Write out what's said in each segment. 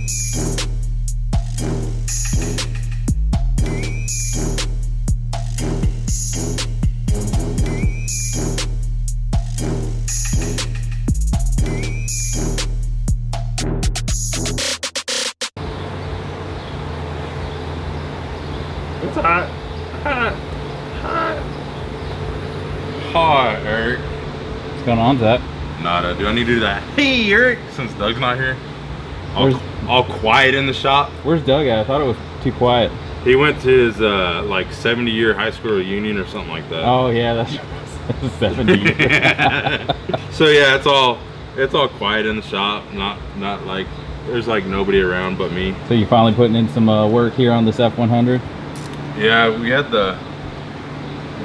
It's hot. Hot. Hot. Hot, Eric. What's going on, Zach? Nada. Do I need to do that? Hey, Eric. Since Doug's not here. All quiet in the shop. Where's Doug at? I thought it was too quiet. He went to his like 70-year high school reunion or something like that. Oh yeah, that's 70. So yeah, it's all quiet in the shop. Not like there's like nobody around but me. So you're finally putting in some work here on this F100? Yeah, we had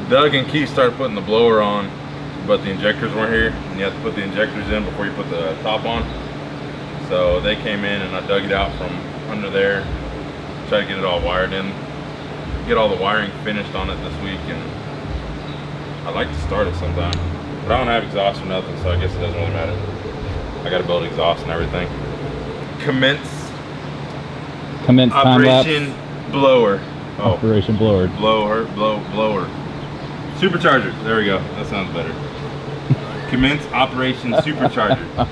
Doug and Keith started putting the blower on, but the injectors weren't here, and you have to put the injectors in before you put the top on. So they came in and I dug it out from under there, tried to get it all wired in, get all the wiring finished on it this week, and I'd like to start it sometime. But I don't have exhaust or nothing, so I guess it doesn't really matter. I gotta build exhaust and everything. Commence time lapse. Operation blower. Oh. Operation blower. Blower. Supercharger. There we go. That sounds better. Commence Operation Supercharger.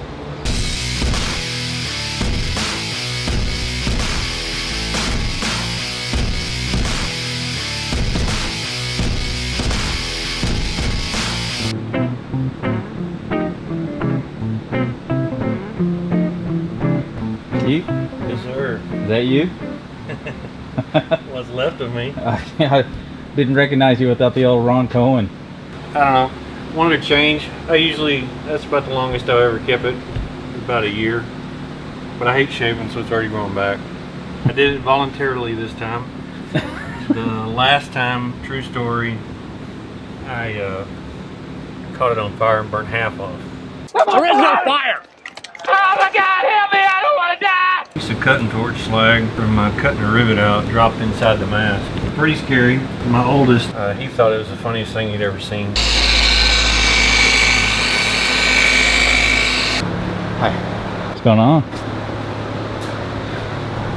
Keith? Yes, sir. Is that you? What's left of me? I didn't recognize you without the old Ron Cohen. I don't know. Wanted to change. That's about the longest I ever kept it. About a year. But I hate shaving, so it's already growing back. I did it voluntarily this time. The last time, true story, I caught it on fire and burned half off. There is no fire! Oh my God, help me! I don't want to die! Piece of cutting torch slag from cutting a rivet out dropped inside the mask. Pretty scary. My oldest, he thought it was the funniest thing he'd ever seen. Hi. What's going on?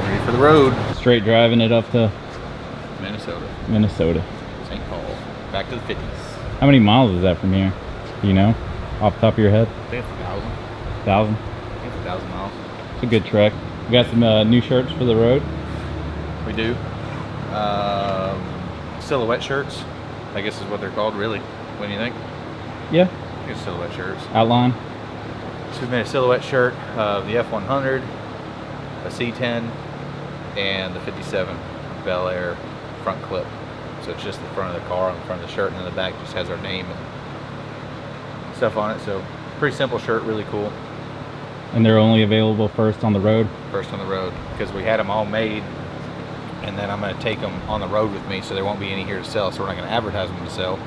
Ready for the road. Straight driving it up to Minnesota. St. Paul. Back to the 50s. How many miles is that from here? Do you know? Off the top of your head? I think it's 1,000. 1,000? I think it's 1,000 miles. It's a good trek. We got some new shirts for the road. We do. Silhouette shirts, I guess is what they're called, really. What do you think? Yeah. I think it's silhouette shirts. Outline. So we made a silhouette shirt of the F100, a C10, and the 57 BelAir front clip. So it's just the front of the car on the front of the shirt, and then the back just has our name and stuff on it. So pretty simple shirt, really cool. And they're only available first on the road? First on the road, because we had them all made, and then I'm going to take them on the road with me, so there won't be any here to sell, so we're not going to advertise them to sell.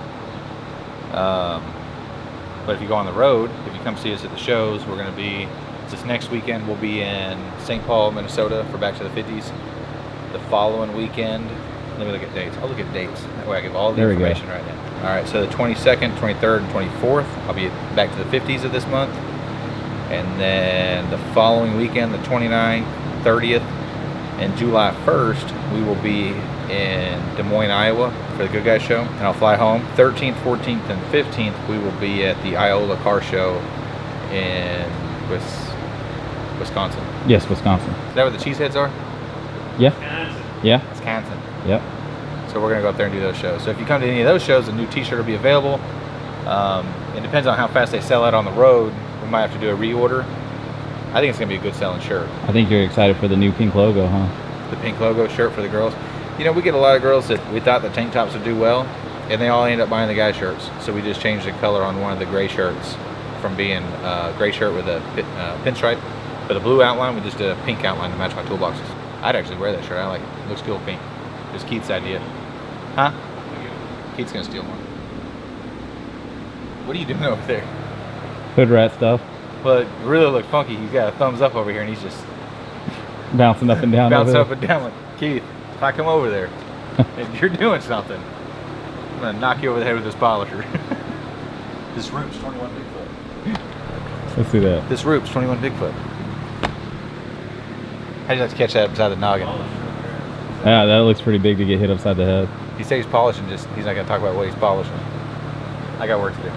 But if you go on the road, if you come see us at the shows, we're going to be, this next weekend we'll be in St. Paul, Minnesota for Back to the 50s. The following weekend, let me look at dates. I'll look at dates. That way I give all the information right now. All right, so the 22nd, 23rd, and 24th, I'll be Back to the 50s of this month. And then the following weekend, the 29th, 30th, and July 1st, we will be in Des Moines, Iowa for the Good Guys Show. And I'll fly home. 13th, 14th, and 15th, we will be at the Iola Car Show in Wisconsin. Yes, Wisconsin. Is that where the cheeseheads are? Yeah. Yeah. Wisconsin. Yep. So we're going to go up there and do those shows. So if you come to any of those shows, a new t-shirt will be available. It depends on how fast they sell out on the road. We might have to do a reorder. I think it's going to be a good selling shirt. I think you're excited for the new pink logo, huh? The pink logo shirt for the girls. You know, we get a lot of girls that we thought the tank tops would do well, and they all end up buying the guy shirts. So we just changed the color on one of the gray shirts from being a gray shirt with a pinstripe. For the blue outline, we just did a pink outline to match my toolboxes. I'd actually wear that shirt. I like it. It looks cool pink. It was Keith's idea. Huh? Keith's going to steal one. What are you doing over there? Hood rat stuff. Well, it really looked funky. He's got a thumbs up over here, and he's just Bouncing up and down. bouncing up and down like, Keith, if I come over there and you're doing something, I'm going to knock you over the head with this polisher. This roof's 21 Bigfoot. Let's see that. This roof's 21 Bigfoot. How'd you like to catch that beside the noggin? Yeah, that looks pretty big to get hit upside the head. He says he's polishing, just he's not gonna talk about what he's polishing. I got work to do.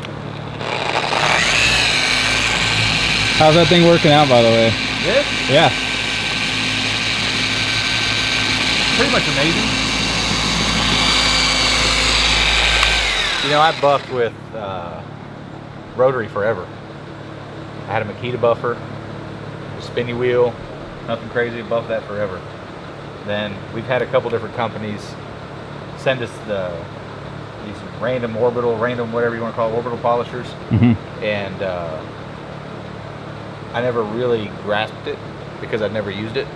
How's that thing working out, by the way? This? Yeah. Pretty much amazing. You know, I buffed with rotary forever. I had a Makita buffer, a spinny wheel, nothing crazy, buffed that forever. Then we've had a couple different companies send us these random whatever you want to call it, orbital polishers. And I never really grasped it because I'd never used it.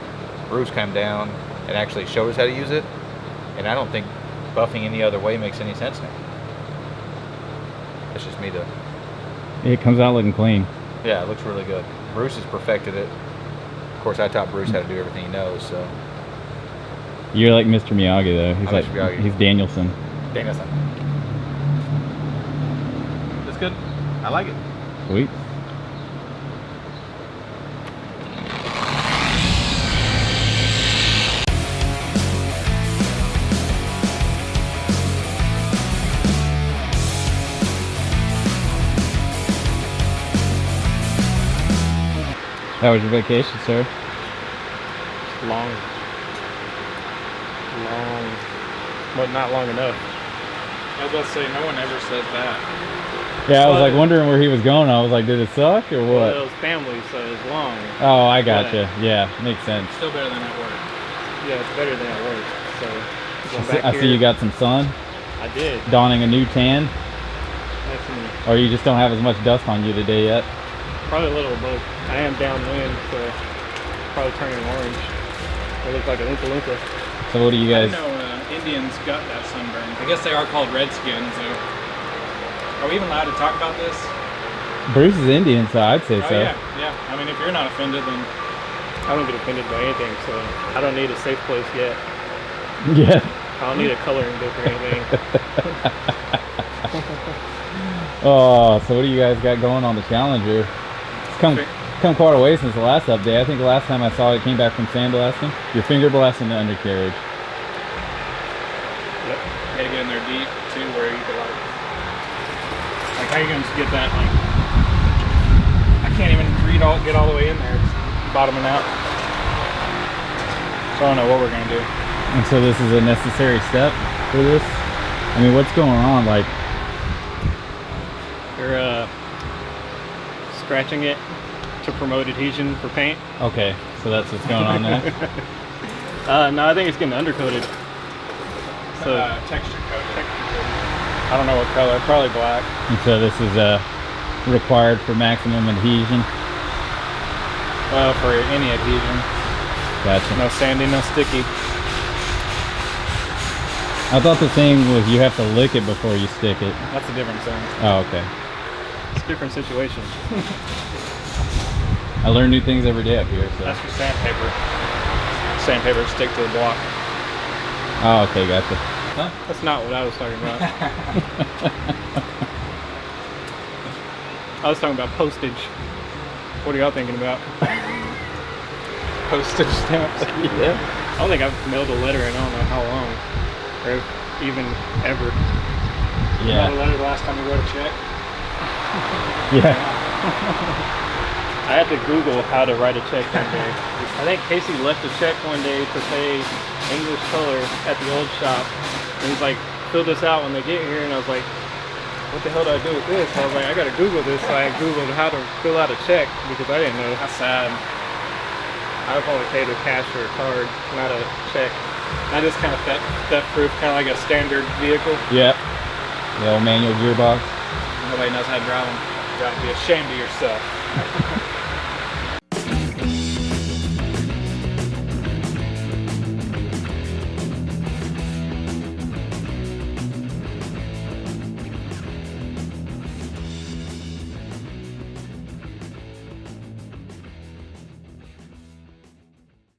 Bruce came down and actually showed us how to use it, and I don't think buffing any other way makes any sense now. That's just me though. It comes out looking clean. Yeah, it looks really good. Bruce has perfected it. Of course, I taught Bruce how to do everything he knows, so. You're like Mr. Miyagi though. He's I'm like Mr. Miyagi. He's Danielson. Danielson. That's good. I like it. Sweet. How was your vacation, sir? Long, but not long enough. I was about to say, no one ever says that. Yeah, I was like wondering where he was going. I was like, did it suck or Well, what? it was family, so it was long. Oh, I gotcha. Yeah, makes sense. Still better than at work. Yeah, it's better than at work. So going back I see here, you got some sun, I did. donning a new tan, That's me. or you just don't have as much dust on you today yet. Probably a little of both. I am downwind, so probably turning orange. I look like a Oompa Loompa. So what do you I guys? know Indians got that sunburn. I guess they are called redskins. So. Are we even allowed to talk about this? Bruce is Indian, so I'd say Oh so. yeah, yeah. I mean, if you're not offended, then I don't get offended by anything, so I don't need a safe place yet. Yeah. I don't need a coloring book or anything. Oh, so what do you guys got going on the Challenger? It's come quite a way since the last update. I think the last time I saw it came back from sandblasting. Your finger blasting the undercarriage. yep. You gotta get in there deep too, where you can like how you gonna just get that like? I can't even get all the way in there. It's bottoming out. So I don't know what we're gonna do. And so this is a necessary step for this? I mean, what's going on? Like, They're scratching it to promote adhesion for paint. okay, so that's what's going on there. No, I think it's getting undercoated. So Texture coated. I don't know what color, probably black. And so this is required for maximum adhesion. Well, for any adhesion. Gotcha. No sandy, no sticky. I thought the thing was you have to lick it before you stick it. That's a different thing. Oh, okay. It's a different situation. I learn new things every day up here. So. That's for sandpaper. Sandpaper stick to the block. Oh, okay, gotcha. That's not what I was talking about. I was talking about postage. What are y'all thinking about? Postage stamps? Yeah. I don't think I've mailed a letter in I don't know how long. Or if even ever. Yeah. Not a letter the last time you wrote a check. Yeah. I had to Google how to write a check one day. I think Casey left a check one day to pay English color at the old shop. And he's like, fill this out when they get here. And I was like, what the hell do I do with this? I was like, I gotta Google this. So I Googled how to fill out a check because I didn't know. That's sad. I would probably pay with cash or a card, not a check. I just kind of theft-proof, kind of like a standard vehicle. Yep. The old manual gearbox. Nobody knows how to drive them. You gotta be ashamed of yourself.